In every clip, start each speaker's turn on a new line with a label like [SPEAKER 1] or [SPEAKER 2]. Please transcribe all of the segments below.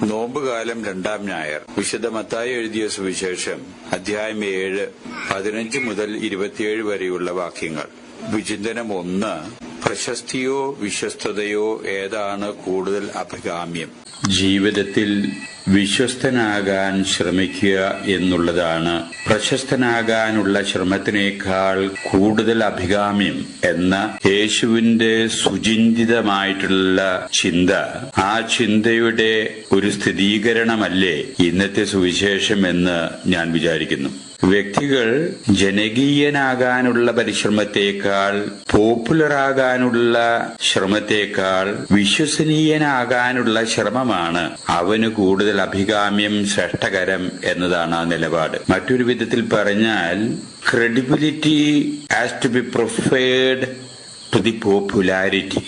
[SPEAKER 1] നോമ്പുകാലം 2-ാം ഞായർ. വിശുദ്ധ മത്തായി എഴുതിയ സുവിശേഷം അധ്യായം 7, 15 മുതൽ 27 വരെയുള്ള വാക്യങ്ങൾ. വിചിന്തനം 1. പ്രശസ്തിയോ വിശ്വസ്തതയോ ഏതാണ് കൂടുതൽ അഭികാമ്യം? ജീവിതത്തിൽ വിശ്വസ്തനാകാൻ ശ്രമിക്കുക എന്നുള്ളതാണ് പ്രശസ്തനാകാനുള്ള ശ്രമത്തിനേക്കാൾ കൂടുതൽ അഭികാമ്യം എന്ന യേശുവിന്റെ സുചിന്തിതമായിട്ടുള്ള ചിന്ത, ആ ചിന്തയുടെ ഒരു സ്ഥിരീകരണമല്ലേ ഇന്നത്തെ സുവിശേഷം എന്ന് ഞാൻ വിചാരിക്കുന്നു. വ്യക്തികൾ ജനകീയനാകാനുള്ള പരിശ്രമത്തേക്കാൾ, പോപ്പുലറാകാനുള്ള ശ്രമത്തേക്കാൾ വിശ്വസനീയനാകാനുള്ള ശ്രമമാണ് അവന് കൂടുതൽ അഭികാമ്യം, ശ്രേഷ്ഠകരം എന്നതാണ് ആ നിലപാട്. മറ്റൊരു വിധത്തിൽ പറഞ്ഞാൽ, credibility has to be preferred to the popularity.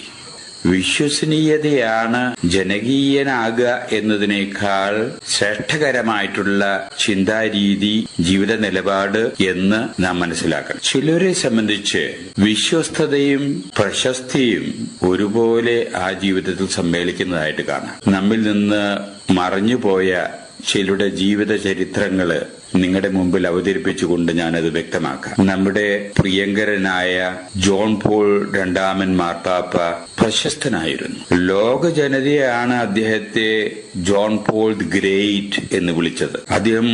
[SPEAKER 1] വിശ്വസനീയതയാണ് ജനകീയനാകുക എന്നതിനേക്കാൾ ശ്രേഷ്ഠകരമായിട്ടുള്ള ചിന്താരീതി, ജീവിത നിലപാട് എന്ന് നാം മനസ്സിലാക്കണം. ചിലരെ സംബന്ധിച്ച് വിശ്വസ്തതയും പ്രശസ്തിയും ഒരുപോലെ ആ ജീവിതത്തിൽ സമ്മേളിക്കുന്നതായിട്ട് കാണാം. നമ്മിൽ നിന്ന് മറഞ്ഞുപോയ ചിലരുടെ ജീവിത ചരിത്രങ്ങള് നിങ്ങളുടെ മുമ്പിൽ അവതരിപ്പിച്ചുകൊണ്ട് ഞാനത് വ്യക്തമാക്കാം. നമ്മുടെ പ്രിയങ്കരനായ ജോൺ പോൾ രണ്ടാമൻ മാർപ്പാപ്പ പ്രശസ്തനായിരുന്നു. ലോക ജനതയാണ് അദ്ദേഹത്തെ ജോൺ പോൾ ദി ഗ്രേറ്റ് എന്ന് വിളിച്ചത്. അദ്ദേഹം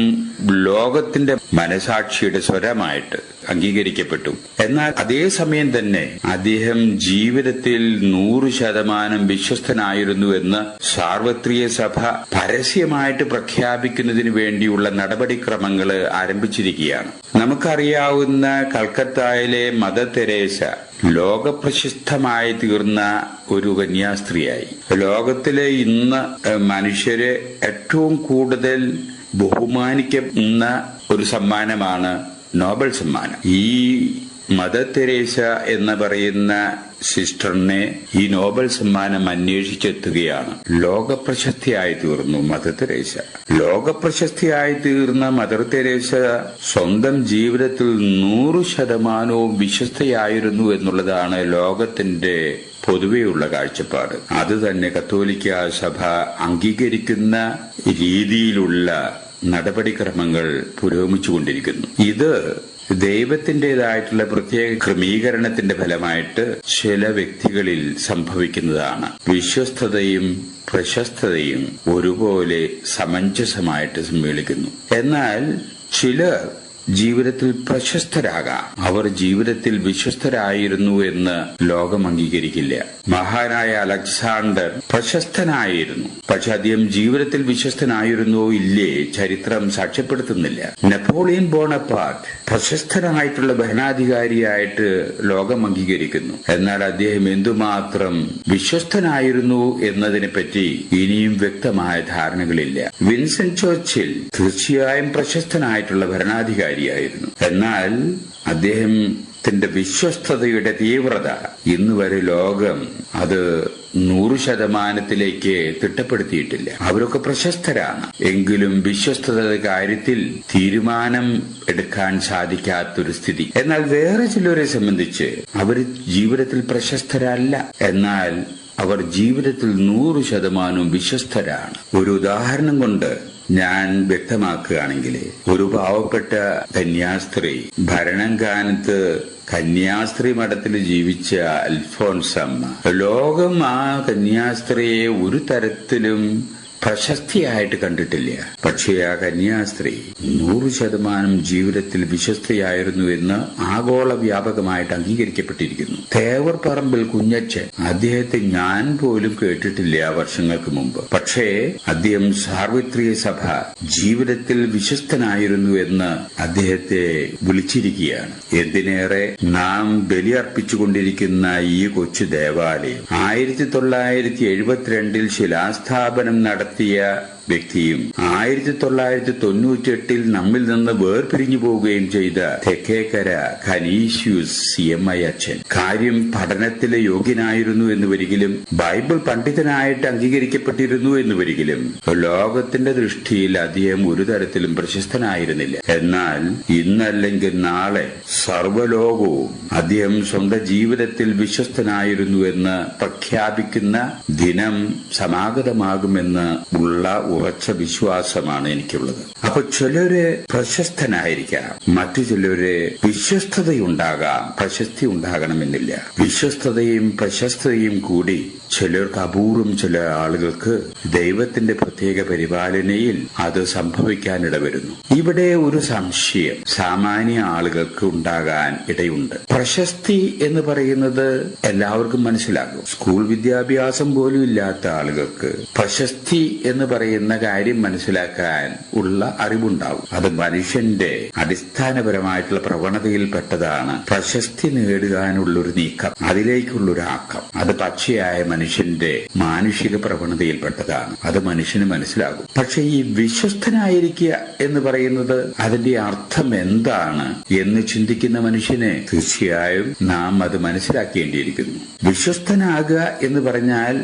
[SPEAKER 1] ലോകത്തിന്റെ മനസാക്ഷിയുടെ സ്വരമായിട്ട് അംഗീകരിക്കപ്പെട്ടു. എന്നാൽ അതേസമയം തന്നെ അദ്ദേഹം ജീവിതത്തിൽ 100% വിശ്വസ്തനായിരുന്നു എന്ന് സാർവത്രിക സഭ പരസ്യമായിട്ട് പ്രഖ്യാപിക്കുന്നതിന് വേണ്ടിയുള്ള നടപടിക്രമങ്ങൾ ആരംഭിച്ചിരിക്കുകയാണ്. നമുക്കറിയാവുന്ന കൽക്കത്തയിലെ മദർ തെരേസ ലോകപ്രശസ്തമായി തീർന്ന ഒരു കന്യാസ്ത്രീയായി. ലോകത്തിലെ ഇന്ന് മനുഷ്യരെ ഏറ്റവും കൂടുതൽ ബഹുമാനിക്കുന്ന ഒരു സമ്മാനമാണ് നോബൽ സമ്മാനം. ഈ മദർ തെരേസ എന്ന് പറയുന്ന സിസ്റ്ററിനെ ഈ നോബൽ സമ്മാനം അന്വേഷിച്ചെത്തുകയാണ്. ലോകപ്രശസ്തിയായി തീർന്നു മദർ തെരേസ. ലോകപ്രശസ്തിയായി തീർന്ന മദർ തെരേസ സ്വന്തം ജീവിതത്തിൽ 100% വിശ്വസ്തയായിരുന്നു എന്നുള്ളതാണ് ലോകത്തിന്റെ പൊതുവെയുള്ള കാഴ്ചപ്പാട്. അത് തന്നെ കത്തോലിക്ക സഭ അംഗീകരിക്കുന്ന രീതിയിലുള്ള നടപടിക്രമങ്ങൾ പുരോഗമിച്ചുകൊണ്ടിരിക്കുന്നു. ഇത് ദൈവത്തിന്റേതായിട്ടുള്ള പ്രത്യേക ക്രമീകരണത്തിന്റെ ഫലമായിട്ട് ചില വ്യക്തികളിൽ സംഭവിക്കുന്നതാണ്. വിശ്വസ്തതയും പ്രശസ്തതയും ഒരുപോലെ സമഞ്ജസമായിട്ട് സമ്മേളിക്കുന്നു. എന്നാൽ ചിലർ ജീവിതത്തിൽ പ്രശസ്തരാകാം, അവർ ജീവിതത്തിൽ വിശ്വസ്തരായിരുന്നു എന്ന് ലോകം അംഗീകരിക്കില്ല. മഹാനായ അലക്സാണ്ടർ പ്രശസ്തനായിരുന്നു, പക്ഷെ അദ്ദേഹം ജീവിതത്തിൽ വിശ്വസ്തനായിരുന്നോ ഇല്ലേ ചരിത്രം സാക്ഷ്യപ്പെടുത്തുന്നില്ല. നെപ്പോളിയൻ ബോണപ്പാർട്ട് പ്രശസ്തനായിട്ടുള്ള ഭരണാധികാരിയായിട്ട് ലോകം അംഗീകരിക്കുന്നു. എന്നാൽ അദ്ദേഹം എന്തുമാത്രം വിശ്വസ്തനായിരുന്നു എന്നതിനെപ്പറ്റി ഇനിയും വ്യക്തമായ ധാരണകളില്ല. വിൻസെന്റ് ചർച്ചിൽ തീർച്ചയായും പ്രശസ്തനായിട്ടുള്ള ഭരണാധികാരി ായിരുന്നു. എന്നാൽ അദ്ദേഹത്തിന്റെ വിശ്വസ്തതയുടെ തീവ്രത ഇന്ന് വരെ ലോകം അത് 100%ത്തിലേക്ക് തിട്ടപ്പെടുത്തിയിട്ടില്ല. അവരൊക്കെ പ്രശസ്തരാണ്, എങ്കിലും വിശ്വസ്തതയുടെ കാര്യത്തിൽ തീരുമാനം എടുക്കാൻ സാധിക്കാത്തൊരു സ്ഥിതി. എന്നാൽ വേറെ ചിലരെ സംബന്ധിച്ച് അവർ ജീവിതത്തിൽ പ്രശസ്തരല്ല, എന്നാൽ അവർ ജീവിതത്തിൽ 100% വിശ്വസ്തരാണ്. ഒരു ഉദാഹരണം കൊണ്ട് ഞാൻ വ്യക്തമാക്കുകയാണെങ്കിൽ, ഒരു പാവപ്പെട്ട കന്യാസ്ത്രീ, ഭരണകാലത്ത് കന്യാസ്ത്രീ മഠത്തിൽ ജീവിച്ച അൽഫോൻസമ്മ, ലോകം ആ കന്യാസ്ത്രീയെ ഒരു തരത്തിലും പ്രശസ്തിയായിട്ട് കണ്ടിട്ടില്ല. പക്ഷേ ആ കന്യാസ്ത്രീ 100% ജീവിതത്തിൽ വിശ്വസ്തയായിരുന്നു എന്ന് ആഗോള വ്യാപകമായിട്ട് അംഗീകരിക്കപ്പെട്ടിരിക്കുന്നു. തേവർ പറമ്പിൽ കുഞ്ഞച്ചൻ, അദ്ദേഹത്തെ ഞാൻ പോലും കേട്ടിട്ടില്ല വർഷങ്ങൾക്ക് മുമ്പ്. പക്ഷേ അദ്ദേഹം സാർവത്രിക സഭ ജീവിതത്തിൽ വിശ്വസ്തനായിരുന്നു എന്ന് അദ്ദേഹത്തെ വിളിച്ചിരിക്കുകയാണ്. എന്തിനേറെ, നാം ബലിയർപ്പിച്ചുകൊണ്ടിരിക്കുന്ന ഈ കൊച്ചു ദേവാലയം 1972 ശിലാസ്ഥാപനം നടത്തിയ വ്യക്തിയും 1998 നമ്മിൽ നിന്ന് വേർപിരിഞ്ഞു പോവുകയും ചെയ്ത തെക്കേക്കര കനീഷ്യൂസ് CMI അച്ഛൻ. കാര്യം പഠനത്തിലെ യോഗ്യനായിരുന്നു എന്നുവരികിലും ബൈബിൾ പണ്ഡിതനായിട്ട് അംഗീകരിക്കപ്പെട്ടിരുന്നു എന്നുവരികിലും ലോകത്തിന്റെ ദൃഷ്ടിയിൽ അദ്ദേഹം ഒരു തരത്തിലും പ്രശസ്തനായിരുന്നില്ല. എന്നാൽ ഇന്നല്ലെങ്കിൽ നാളെ സർവ്വലോകവും അദ്ദേഹം സ്വന്തം ജീവിതത്തിൽ വിശ്വസ്തനായിരുന്നു എന്ന് പ്രഖ്യാപിക്കുന്ന ദിനം സമാഗതമാകുമെന്ന് ഉള്ള ഉറച്ച വിശ്വാസമാണ് എനിക്കുള്ളത്. അപ്പൊ ചിലര് പ്രശസ്തനായിരിക്കാം, മറ്റു ചിലര് വിശ്വസ്തതയുണ്ടാകാം, പ്രശസ്തി ഉണ്ടാകണമെന്നില്ല. വിശ്വസ്തതയും പ്രശസ്തതയും കൂടി ചിലർക്ക് അപൂർവം ചില ആളുകൾക്ക് ദൈവത്തിന്റെ പ്രത്യേക പരിപാലനയിൽ അത് സംഭവിക്കാനിടവരുന്നു. ഇവിടെ ഒരു സംശയം സാമാന്യ ആളുകൾക്ക് ഉണ്ടാകാൻ ഇടയുണ്ട്. പ്രശസ്തി എന്ന് പറയുന്നത് എല്ലാവർക്കും മനസ്സിലാകും. സ്കൂൾ വിദ്യാഭ്യാസം പോലും ഇല്ലാത്ത ആളുകൾക്ക് പ്രശസ്തി എന്ന് പറയുന്ന കാര്യം മനസ്സിലാക്കാൻ ഉള്ള അറിവുണ്ടാവും. അത് മനുഷ്യന്റെ അടിസ്ഥാനപരമായിട്ടുള്ള പ്രവണതയിൽപ്പെട്ടതാണ്. പ്രശസ്തി നേടുവാനുള്ളൊരു നീക്കം, അതിലേക്കുള്ളൊരു ആക്കം, അത് പച്ചയായ മനുഷ്യന്റെ മാനുഷിക പ്രവണതയിൽപ്പെട്ടതാണ്. അത് മനുഷ്യന് മനസ്സിലാകും. പക്ഷെ ഈ വിശ്വസ്തനായിരിക്കുക എന്ന് പറയുന്നത് അതിന്റെ അർത്ഥം എന്താണ് എന്ന് ചിന്തിക്കുന്ന മനുഷ്യനെ തീർച്ചയായും നാം അത് മനസ്സിലാക്കേണ്ടിയിരിക്കുന്നു. വിശ്വസ്തനാകുക എന്ന് പറഞ്ഞാൽ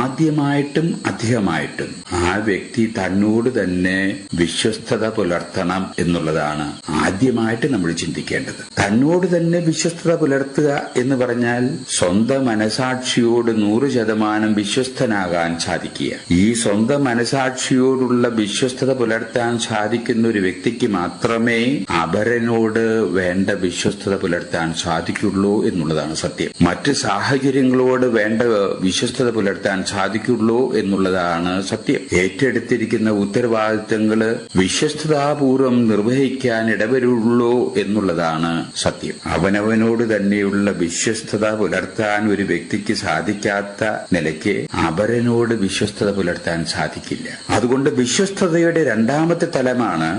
[SPEAKER 1] ആദ്യമായിട്ടും അധികമായിട്ടും ആ വ്യക്തി തന്നോട് തന്നെ വിശ്വസ്തത പുലർത്തണം എന്നുള്ളതാണ് ആദ്യമായിട്ട് നമ്മൾ ചിന്തിക്കേണ്ടത്. തന്നോട് തന്നെ വിശ്വസ്തത പുലർത്തുക എന്ന് പറഞ്ഞാൽ സ്വന്തം മനസാക്ഷിയോട് 100% വിശ്വസ്തനാകാൻ സാധിക്കുക. ഈ സ്വന്തം മനസാക്ഷിയോടുള്ള വിശ്വസ്തത പുലർത്താൻ സാധിക്കുന്ന ഒരു വ്യക്തിക്ക് മാത്രമേ അപരനോട് വേണ്ട വിശ്വസ്തത പുലർത്താൻ സാധിക്കുള്ളൂ എന്നുള്ളതാണ് സത്യം. മറ്റ് സാഹചര്യങ്ങളോട് വേണ്ട വിശ്വസ്തത പുലർത്താൻ സാധിക്കുള്ളൂ എന്നുള്ളതാണ് സത്യം. ഏറ്റെടുത്തിരിക്കുന്ന ഉത്തരവാദിത്തങ്ങള് വിശ്വസ്തതാപൂർവം നിർവഹിക്കാൻ ഇടവരുള്ളൂ എന്നുള്ളതാണ് സത്യം. അവനവനോട് തന്നെയുള്ള വിശ്വസ്തത പുലർത്താൻ ഒരു വ്യക്തിക്ക് സാധിക്കാത്ത നിലയ്ക്ക് അപരനോട് വിശ്വസ്തത പുലർത്താൻ സാധിക്കില്ല. അതുകൊണ്ട് വിശ്വസ്തതയുടെ രണ്ടാമത്തെ തലമാണ്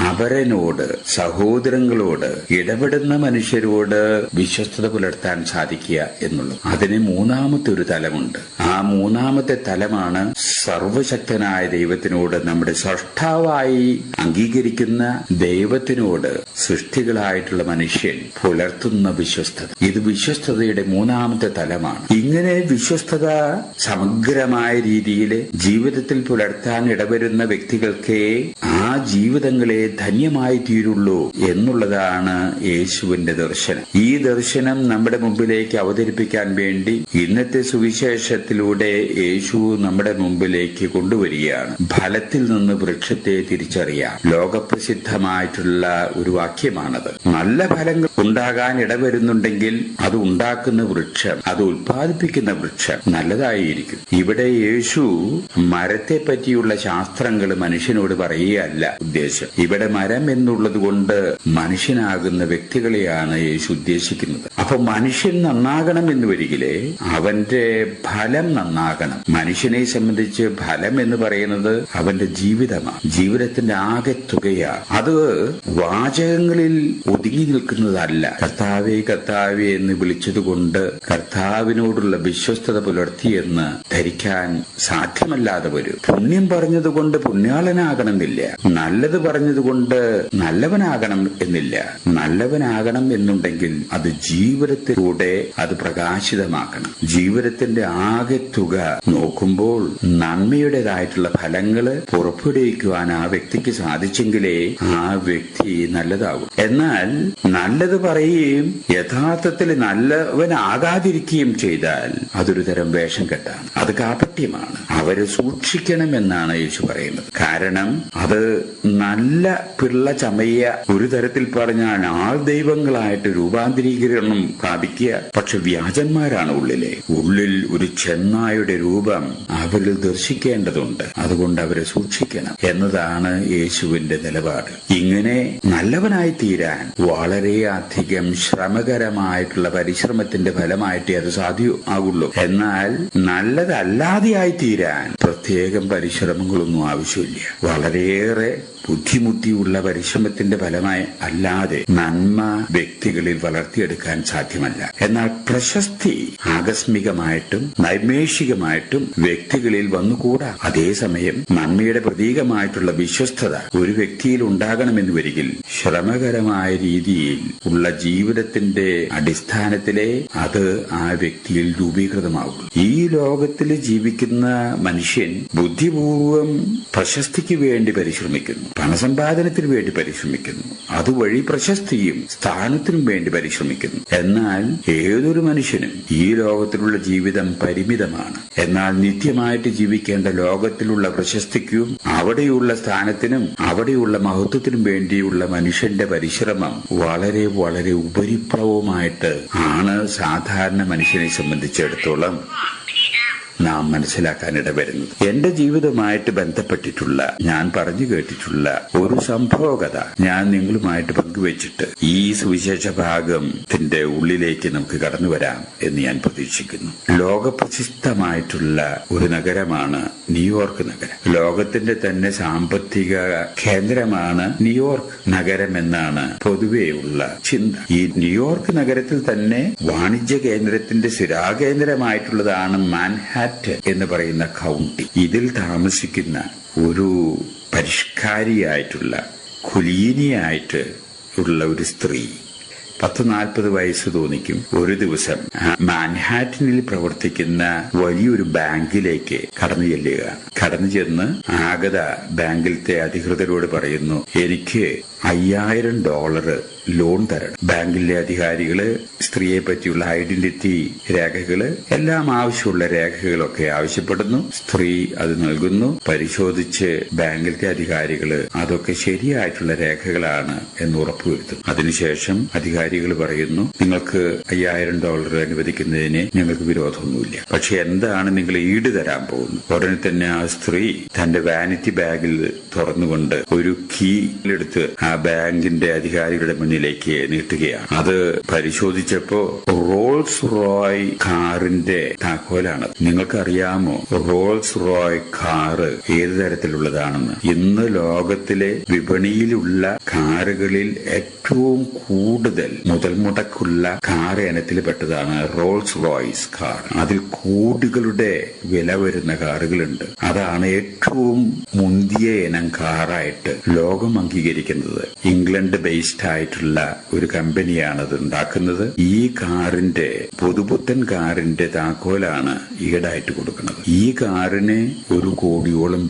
[SPEAKER 1] അപരനോട്, സഹോദരങ്ങളോട്, ഇടപെടുന്ന മനുഷ്യരോട് വിശ്വസ്തത പുലർത്താൻ സാധിക്കുക എന്നുള്ളത്. അതിന് മൂന്നാമത്തെ ഒരു തലമുണ്ട്. ആ മൂന്നാമത്തെ തലമാണ് സർവശക്തനായ ദൈവത്തിനോട്, നമ്മുടെ സ്രഷ്ടാവായി അംഗീകരിക്കുന്ന ദൈവത്തിനോട് സൃഷ്ടികളായിട്ടുള്ള മനുഷ്യൻ പുലർത്തുന്ന വിശ്വസ്തത. ഇത് വിശ്വസ്തതയുടെ മൂന്നാമത്തെ തലമാണ്. ഇങ്ങനെ വിശ്വസ്തത സമഗ്രമായ രീതിയിൽ ജീവിതത്തിൽ പുലർത്താൻ ഇടവരുന്ന വ്യക്തികൾക്ക് ആ ജീവിതങ്ങളെ ധന്യമായി തീരുള്ളൂ എന്നുള്ളതാണ് യേശുവിന്റെ ദർശനം. ഈ ദർശനം നമ്മുടെ മുമ്പിലേക്ക് അവതരിപ്പിക്കാൻ വേണ്ടി ഇന്നത്തെ സുവിശേഷത്തിലൂടെ യേശു നമ്മുടെ മുമ്പിലേക്ക് കൊണ്ടുവരികയാണ്. ഫലത്തിൽ നിന്ന് വൃക്ഷത്തെ തിരിച്ചറിയാം. ലോകപ്രസിദ്ധമായിട്ടുള്ള ഒരു വാക്യമാണത്. നല്ല ഫലങ്ങൾ ഉണ്ടാകാൻ ഇടവരുന്നുണ്ടെങ്കിൽ അത് ഉണ്ടാക്കുന്ന വൃക്ഷം, അത് ഉൽപ്പാദിപ്പിക്കുന്ന വൃക്ഷം നല്ലതായിരിക്കും. ഇവിടെ യേശു മരത്തെ പറ്റിയുള്ള ശാസ്ത്രങ്ങൾ മനുഷ്യനോട് പറയുകയല്ല ഉദ്ദേശം. ഇവിടെ മരം എന്നുള്ളത് കൊണ്ട് മനുഷ്യനാകുന്ന വ്യക്തികളെയാണ് യേശു ഉദ്ദേശിക്കുന്നത്. അപ്പൊ മനുഷ്യൻ നന്നാകണം എന്ന് വരികിലേ അവന്റെ ഫലം നന്നാകണം. മനുഷ്യനെ സംബന്ധിച്ച് ഫലം എന്ന് പറയുന്നത് അവന്റെ ജീവിതമാണ്, ജീവിതത്തിന്റെ ആകെ തുകയാണ്. അത് വാചകങ്ങളിൽ ഒതുങ്ങി നിൽക്കുന്നതല്ല. കർത്താവേ കർത്താവേ എന്ന് വിളിച്ചതുകൊണ്ട് കർത്താവിനോടുള്ള വിശ്വസ്തത പുലർത്തിയെന്ന് ധരിക്കാൻ സാധ്യമല്ലാതെ വരും. പുണ്യം പറഞ്ഞതുകൊണ്ട് പുണ്യാളനാകണമെന്നില്ല, നല്ലത് പറഞ്ഞതുകൊണ്ട് നല്ലവനാകണം എന്നില്ല. നല്ലവനാകണം എന്നുണ്ടെങ്കിൽ അത് ജീവിതത്തിലൂടെ അത് പ്രകാശിതമാക്കണം. ജീവിതത്തിന്റെ ആകെ തുക നോക്കുമ്പോൾ നന്മയുടേതായിട്ടുള്ള ഫലങ്ങള് പുറപ്പെടുവിക്കുവാൻ ആ വ്യക്തിക്ക് സാധിച്ചെങ്കിലേ ആ വ്യക്തി നല്ലതാകും. എന്നാൽ നല്ലത് പറയുകയും യഥാർത്ഥത്തിൽ നല്ലവനാകാതിരിക്കുകയും ചെയ്താൽ അതൊരു തരം വേഷം കെട്ടാണ്, അത് കാപട്യമാണ്. അവരെ സൂക്ഷിക്കണമെന്നാണ് യേശു പറയുന്നത്. കാരണം അത് നല്ല പിള്ള ചമയ, ഒരു തരത്തിൽ പറഞ്ഞാൽ ആൾ ദൈവങ്ങളായിട്ട് രൂപാന്തരീകരണം പ്രാപിക്കുക. പക്ഷെ വ്യാജന്മാരാണ് ഉള്ളിൽ ഒരു ചെന്നായുടെ രൂപം അവരിൽ ദർശിക്കേണ്ടതുണ്ട്. അതുകൊണ്ട് അവരെ സൂക്ഷിക്കണം എന്നതാണ് യേശുവിന്റെ നിലപാട്. ഇങ്ങനെ നല്ലവനായി തീരാൻ വളരെയധികം ശ്രമകരമായിട്ടുള്ള പരിശ്രമത്തിന്റെ ഫലമായിട്ടേ അത് സാധ്യമാകുള്ളൂ. എന്നാൽ നല്ലതല്ലാതെ പ്രസാദിയായി തീരാൻ പ്രത്യേകം പരിശ്രമങ്ങളൊന്നും ആവശ്യമില്ല. വളരെയേറെ ബുദ്ധിമുട്ടിയുള്ള പരിശ്രമത്തിന്റെ ഫലമായി അല്ലാതെ നന്മ വ്യക്തികളിൽ വളർത്തിയെടുക്കാൻ സാധ്യമല്ല. എന്നാൽ പ്രശസ്തി ആകസ്മികമായിട്ടും നൈമേഷികമായിട്ടും വ്യക്തികളിൽ വന്നുകൂടാ. അതേസമയം നന്മയുടെ പ്രതീകമായിട്ടുള്ള വിശ്വസ്തത ഒരു വ്യക്തിയിൽ ഉണ്ടാകണമെന്ന് വരികിൽ ശ്രമകരമായ രീതിയിൽ ഉള്ള ജീവിതത്തിന്റെ അടിസ്ഥാനത്തിലെ അത് ആ വ്യക്തിയിൽ രൂപീകൃതമാകും. ഈ ലോകത്തിൽ ജീവിക്കുന്ന മനുഷ്യൻ ബുദ്ധിപൂർവം പ്രശസ്തിക്ക് വേണ്ടി പരിശ്രമിക്കുന്നു, പണസമ്പാദനത്തിന് വേണ്ടി പരിശ്രമിക്കുന്നു, അതുവഴി പ്രശസ്തിയും സ്ഥാനത്തിനും വേണ്ടി പരിശ്രമിക്കുന്നു. എന്നാൽ ഏതൊരു മനുഷ്യനും ഈ ലോകത്തിലുള്ള ജീവിതം പരിമിതമാണ്. എന്നാൽ നിത്യമായിട്ട് ജീവിക്കേണ്ട ലോകത്തിലുള്ള പ്രശസ്തിക്കും അവിടെയുള്ള സ്ഥാനത്തിനും അവിടെയുള്ള മഹത്വത്തിനും വേണ്ടിയുള്ള മനുഷ്യന്റെ പരിശ്രമം വളരെ വളരെ ഉപരിപ്ലവമായിട്ട് ആണ് സാധാരണ മനുഷ്യനെ സംബന്ധിച്ചിടത്തോളം നാം മനസ്സിലാക്കാനിട വരുന്നത്. എന്റെ ജീവിതവുമായിട്ട് ബന്ധപ്പെട്ടിട്ടുള്ള ഞാൻ പറഞ്ഞു കേട്ടിട്ടുള്ള ഒരു സംഭവകഥ ഞാൻ നിങ്ങളുമായിട്ട് പങ്കുവച്ചിട്ട് ഈ സുവിശേഷ ഭാഗത്തിന്റെ ഉള്ളിലേക്ക് നമുക്ക് കടന്നു വരാം എന്ന് ഞാൻ പ്രതീക്ഷിക്കുന്നു. ലോകപ്രസിദ്ധമായിട്ടുള്ള ഒരു നഗരമാണ് ന്യൂയോർക്ക് നഗരം. ലോകത്തിന്റെ തന്നെ സാമ്പത്തിക കേന്ദ്രമാണ് ന്യൂയോർക്ക് നഗരം എന്നാണ് പൊതുവെയുള്ള ചിന്ത. ഈ ന്യൂയോർക്ക് നഗരത്തിൽ തന്നെ വാണിജ്യ കേന്ദ്രത്തിന്റെ സ്ഥിരാകേന്ദ്രമായിട്ടുള്ളതാണ് മാൻഹാറ്റൻ എന്ന് പറയുന്ന കൗണ്ടി. ഇതിൽ താമസിക്കുന്ന ഒരു പരിഷ്കാരിയായിട്ടുള്ള കുലീനിയായിട്ട് ഉള്ള ഒരു സ്ത്രീ 40-40 വയസ്സ് തോന്നിക്കും. ഒരു ദിവസം മാൻഹാറ്റനിൽ പ്രവർത്തിക്കുന്ന വലിയൊരു ബാങ്കിലേക്ക് കടന്നു ചെല്ലുക. കടന്നു ചെന്ന് ആഗത ബാങ്കിലത്തെ അധികൃതരോട് പറയുന്നു, എനിക്ക് $5000 ലോൺ തരണം. ബാങ്കിലെ അധികാരികള് സ്ത്രീയെ പറ്റിയുള്ള ഐഡന്റിറ്റി രേഖകള് എല്ലാം ആവശ്യമുള്ള രേഖകളൊക്കെ ആവശ്യപ്പെടുന്നു. സ്ത്രീ അത് നൽകുന്നു. പരിശോധിച്ച് ബാങ്കിലത്തെ അധികാരികള് അതൊക്കെ ശരിയായിട്ടുള്ള രേഖകളാണ് എന്ന് ഉറപ്പുവരുത്തുന്നു. അതിനുശേഷം അധികാരികൾ പറയുന്നു, നിങ്ങൾക്ക് $5000 അനുവദിക്കുന്നതിന് ഞങ്ങൾക്ക് വിരോധമൊന്നുമില്ല, പക്ഷെ എന്താണ് നിങ്ങൾ ഈട് തരാൻ പോകുന്നത്? ഉടനെ തന്നെ ആ സ്ത്രീ തന്റെ വാനിറ്റി ബാഗിൽ തുറന്നുകൊണ്ട് ഒരു കീ എടുത്ത് ആ ബാങ്കിന്റെ അധികാരികളുടെ മുന്നിലേക്ക് നീട്ടുകയാണ്. അത് പരിശോധിച്ചപ്പോ റോൾസ് റോയ് കാറിന്റെ താക്കോലാണ്. നിങ്ങൾക്കറിയാമോ റോൾസ് റോയ് കാറ് ഏത് തരത്തിലുള്ളതാണെന്ന്? ഇന്ന് ലോകത്തിലെ വിപണിയിലുള്ള കാറുകളിൽ ഏറ്റവും കൂടുതൽ മുതൽ മുടക്കുള്ള കാർ ഇനത്തിൽപ്പെട്ടതാണ് റോൾസ് റോയ്സ് കാർ. അതിൽ കോടികളുടെ വില വരുന്ന കാറുകളുണ്ട്. അതാണ് ഏറ്റവും മുന്തിയ ഇനം കാറായിട്ട് ലോകം അംഗീകരിക്കുന്നത്. ഇംഗ്ലണ്ട് ബേസ്ഡ് ആയിട്ടുള്ള ഒരു കമ്പനിയാണ് അത് ഉണ്ടാക്കുന്നത്. ഈ കാറിന്റെ പുതുപുത്തൻ കാറിന്റെ താക്കോലാണ് ഈടായിട്ട് കൊടുക്കുന്നത്. ഈ കാറിന് $1 കോടിയോളം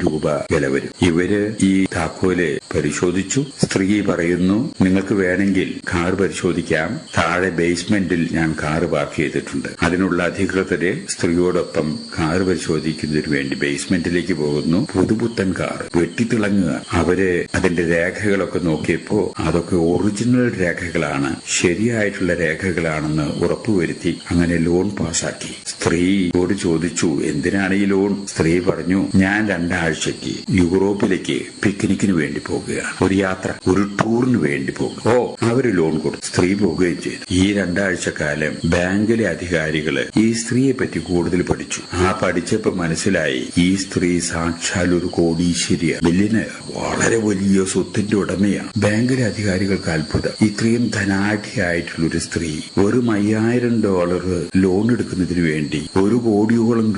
[SPEAKER 1] വില വരും. ഇവര് ഈ താക്കോല് പരിശോധിച്ചു. സ്ത്രീ പറയുന്നു, നിങ്ങൾക്ക് വേണമെങ്കിൽ കാർ പരിശോധിക്കാം, താഴെ ബേസ്മെന്റിൽ ഞാൻ കാർ പാർക്ക് ചെയ്തിട്ടുണ്ട്. അതിനുള്ള അധികൃതര് സ്ത്രീയോടൊപ്പം കാർ പരിശോധിക്കുന്നതിന് വേണ്ടി ബേസ്മെന്റിലേക്ക് പോകുന്നു. പുതുപുത്തൻ കാർ വെട്ടിത്തിളങ്ങുക. അവര് അതിന്റെ രേഖകളൊക്കെ നോക്കിയപ്പോ അതൊക്കെ ഒറിജിനൽ രേഖകളാണ്, ശരിയായിട്ടുള്ള രേഖകളാണെന്ന് ഉറപ്പുവരുത്തി അങ്ങനെ ലോൺ പാസാക്കി. സ്ത്രീയോട് ചോദിച്ചു, എന്തിനാണ് ഈ ലോൺ? സ്ത്രീ പറഞ്ഞു, ഞാൻ 2 ആഴ്ചയ്ക്ക് യൂറോപ്പിലേക്ക് പിക്നിക്കിന് വേണ്ടി പോകുകയാണ്, ഒരു യാത്ര, ഒരു ടൂറിന് വേണ്ടി പോകും. അവര് ലോൺ കൊടുത്തു. സ്ത്രീ പോവുകയും ചെയ്തു. ഈ 2 ആഴ്ചക്കാലം ബാങ്കിലെ അധികാരികള് ഈ സ്ത്രീയെ പറ്റി കൂടുതൽ പഠിച്ചു. പഠിച്ചപ്പോ മനസ്സിലായി ഈ സ്ത്രീ സാക്ഷാൽ ഒരു കോടീശ്വരിയാണ്, വളരെ വലിയ സ്വത്തിന്റെ ഉടമയാണ്. ബാങ്കിലെ അധികാരികൾക്ക് അത്ഭുതം. ഇത്രയും ധനാഢ്യയായിട്ടുള്ള ഒരു സ്ത്രീ വെറും $5000 ലോൺ എടുക്കുന്നതിന് വേണ്ടി $1 കോടിയോളം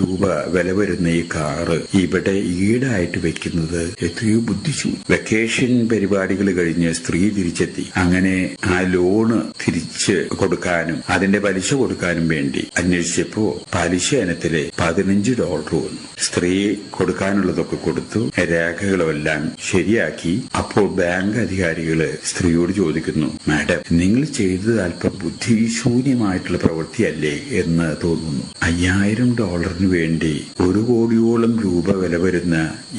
[SPEAKER 1] വില വരുന്ന ഈ കാറ് ഇവിടെ ഈടായിട്ട് വെക്കുന്നത് എത്രയോ ബുദ്ധിശൂന്യം. വെക്കേഷൻ പരിപാടികൾ കഴിഞ്ഞ് സ്ത്രീ തിരിച്ചെത്തി. അങ്ങനെ ആ ലോണ് തിരിച്ച് കൊടുക്കാനും അതിന്റെ പലിശ കൊടുക്കാനും വേണ്ടി അന്വേഷിച്ചപ്പോ പലിശ ഇനത്തില് $15 വന്നു. സ്ത്രീ കൊടുക്കാനുള്ളതൊക്കെ കൊടുത്തു, രേഖകളെല്ലാം ശരിയാക്കി. അപ്പോൾ ബാങ്ക് അധികാരികള് സ്ത്രീയോട് ചോദിക്കുന്നു, മാഡം, നിങ്ങൾ ചെയ്തത് അല്പം ബുദ്ധിശൂന്യമായിട്ടുള്ള പ്രവൃത്തിയല്ലേ എന്ന് തോന്നുന്നു. $5000 വേണ്ടി $1 കോടിയോളം വില വരുന്ന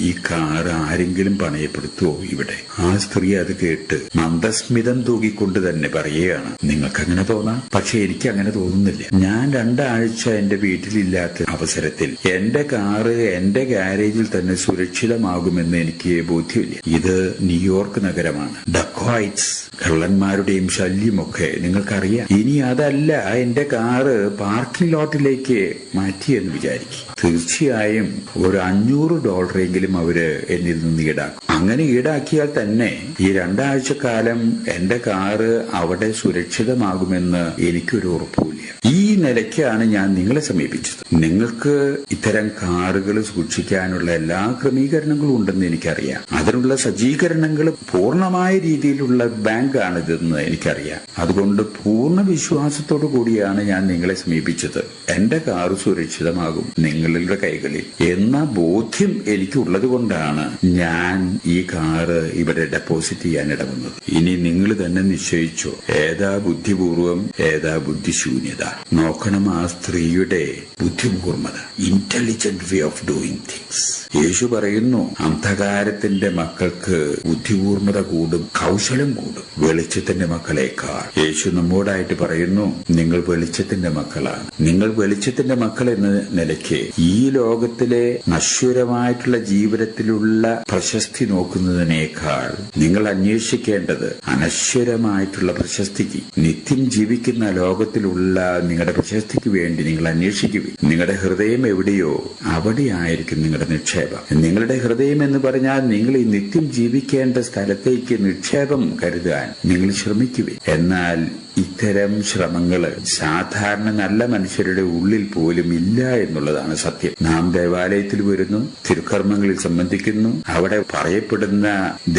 [SPEAKER 1] ഈ കാർ ആരെങ്കിലും പണയപ്പെടുത്തുവോ ഇവിടെ? ആ സ്ത്രീ അത് കേട്ട് മന്ദസ്മിതം തൂക്കിക്കൊണ്ട് തന്നെ പറയുകയാണ്, നിങ്ങൾക്കങ്ങനെ തോന്നാം, പക്ഷെ എനിക്ക് അങ്ങനെ തോന്നുന്നില്ല. ഞാൻ 2 ആഴ്ച എന്റെ വീട്ടിലില്ലാത്ത അവസരത്തിൽ എന്റെ കാറ് എന്റെ ഗാരേജിൽ തന്നെ സുരക്ഷിതമാകുമെന്ന് എനിക്ക് ബോധ്യമില്ല. ഇത് ന്യൂയോർക്ക് നഗരമാണ്. ഡക്കോയിറ്റ്സ് കള്ളന്മാരുടെയും ശല്യമൊക്കെ നിങ്ങൾക്കറിയാം. ഇനി അതല്ല, എന്റെ കാറ് പാർക്കിംഗ് ലോട്ടിലേക്ക് മാറ്റിയെന്ന് വിചാരിക്കും. തീർച്ചയായും ഒരു $500 അവര് എന്നിൽ നിന്ന് ഈടാക്കും. അങ്ങനെ ഈടാക്കിയാൽ തന്നെ ഈ 2 ആഴ്ചക്കാലം എന്റെ കാറ് അവിടെ സുരക്ഷിതമാകുമെന്ന് എനിക്കൊരു ഉറപ്പില്ല. ഈ നിലയ്ക്കാണ് ഞാൻ നിങ്ങളെ സമീപിച്ചത്. നിങ്ങൾക്ക് ഇത്തരം കാറുകൾ സൂക്ഷിക്കാനുള്ള എല്ലാ ക്രമീകരണങ്ങളും ഉണ്ടെന്ന് എനിക്കറിയാം. അതിനുള്ള സജ്ജീകരണങ്ങൾ പൂർണ്ണമായ രീതിയിലുള്ള ബാങ്കാണിതെന്ന് എനിക്കറിയാം. അതുകൊണ്ട് പൂർണ്ണ വിശ്വാസത്തോടു കൂടിയാണ് ഞാൻ നിങ്ങളെ സമീപിച്ചത്. എന്റെ കാറ് സുരക്ഷിതമാകും നിങ്ങളുടെ കൈകളിൽ എന്ന ബോധ്യം എനിക്കുള്ളത് കൊണ്ടാണ് ഞാൻ ഈ കാറ് ഇവിടെ ഡെപ്പോസിറ്റ് ചെയ്യാൻ ഇടവന്നത്. ഇനി നിങ്ങൾ തന്നെ നിശ്ചയിച്ചോ, ഏതാ ബുദ്ധിപൂർവം, ഏതാ ബുദ്ധിശൂന്യത. നോക്കണം ആ സ്ത്രീയുടെ ബുദ്ധിപൂർവ്വത, intelligent way of doing things. യേശു പറയുന്നു, അന്ധകാരത്തിന്റെ മക്കൾക്ക് ബുദ്ധിപൂർവ്വത കൂടും, കൗശലം കൂടും വെളിച്ചത്തിന്റെ മക്കളേക്കാൾ. യേശു നമ്മോടായിട്ട് പറയുന്നു, നിങ്ങൾ വെളിച്ചത്തിന്റെ മക്കളാണ്. നിങ്ങൾ വെളിച്ചത്തിന്റെ മക്കൾ എന്ന നിലയ്ക്ക് ഈ ലോകത്തിലെ നശ്വരമായിട്ടുള്ള ജീവിതത്തിലുള്ള പ്രശസ്തി നോക്കുന്നതിനേക്കാൾ നിങ്ങൾ അന്വേഷിക്കേണ്ടത് അനശ്വരമായിട്ടുള്ള പ്രശസ്തിക്ക്, നിത്യം ജീവിക്കുന്ന ലോകത്തിലുള്ള നിങ്ങളുടെ പ്രശസ്തിക്ക് വേണ്ടി നിങ്ങൾ അന്വേഷിക്കുകയും നിങ്ങളുടെ ഹൃദയം എവിടെയോ അവിടെയായിരിക്കും നിങ്ങളുടെ നിക്ഷേപം. നിങ്ങളുടെ ഹൃദയം എന്ന് പറഞ്ഞാൽ നിങ്ങൾ ഈ നിത്യം ജീവിക്കേണ്ട സ്ഥലത്തേക്ക് നിക്ഷേപം കരുതാൻ നിങ്ങൾ ശ്രമിക്കുകയും. എന്നാൽ ഇത്തരം ശ്രമങ്ങള് സാധാരണ നല്ല മനുഷ്യരുടെ ഉള്ളിൽ പോലും ഇല്ല എന്നുള്ളതാണ് സത്യം. നാം ദേവാലയത്തിൽ വരുന്നു, തിരുക്കർമ്മങ്ങളിൽ സംബന്ധിക്കുന്നു, അവിടെ പറയപ്പെടുന്ന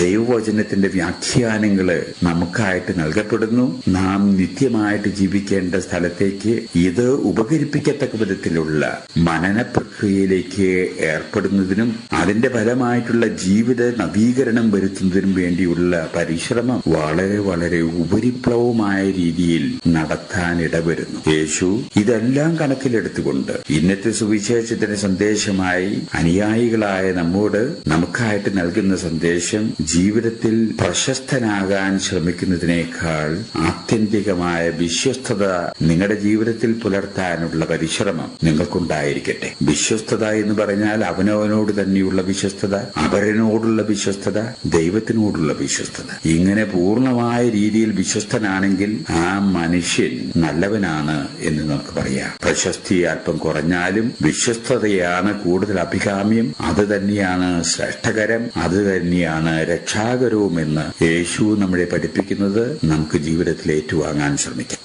[SPEAKER 1] ദൈവവചനത്തിന്റെ വ്യാഖ്യാനങ്ങള് നമുക്കായിട്ട് നൽകപ്പെടുന്നു. നാം നിത്യമായിട്ട് ജീവിക്കേണ്ട സ്ഥലത്തേക്ക് ഇത് ഉപകരിപ്പിക്കത്തക്ക വിധത്തിലുള്ള മനന പ്രക്രിയയിലേക്ക് ഏർപ്പെടുന്നതിനും അതിന്റെ ഫലമായിട്ടുള്ള ജീവിത നവീകരണം വരുത്തുന്നതിനും വേണ്ടിയുള്ള പരിശ്രമം വളരെ വളരെ ഉപരിപ്ലവമായ രീതിയിൽ നടത്താൻ ഇടവരുന്നു. യേശു ഇതെല്ലാം കണക്കിലെടുത്തുകൊണ്ട് ഇന്നത്തെ സുവിശേഷത്തിന്റെ സന്ദേശമായി അനുയായികളായ നമ്മോട് നമുക്കായിട്ട് നൽകുന്ന സന്ദേശം, ജീവിതത്തിൽ പ്രശസ്തനാകാൻ ശ്രമിക്കുന്നതിനേക്കാൾ ആത്യന്തികമായ വിശ്വസ്തത നിങ്ങളുടെ ജീവിതത്തിൽ പുലർത്താനുള്ള പരിശ്രമം നിങ്ങൾക്കുണ്ടായിരിക്കട്ടെ. വിശ്വസ്തത എന്ന് പറഞ്ഞാൽ അവനവനോട് തന്നെയുള്ള വിശ്വസ്തത, അവരനോടുള്ള വിശ്വസ്തത, ദൈവത്തിനോടുള്ള വിശ്വസ്തത. ഇങ്ങനെ പൂർണ്ണമായ രീതിയിൽ വിശ്വസ്തനാണെങ്കിൽ ആ മനുഷ്യൻ നല്ലവനാണ് എന്ന് നമുക്ക് പറയാം. പ്രശസ്തി അല്പം കുറഞ്ഞാലും വിശ്വസ്തതയാണ് കൂടുതൽ അഭികാമ്യം. അത് തന്നെയാണ് ശ്രേഷ്ഠകരം, അത് തന്നെയാണ് രക്ഷാകരവുമെന്ന് യേശു നമ്മളെ പഠിപ്പിക്കുന്നത്. നമുക്ക് ജീവിതത്തിൽ ഏറ്റുവാങ്ങാൻ ശ്രമിക്കാം.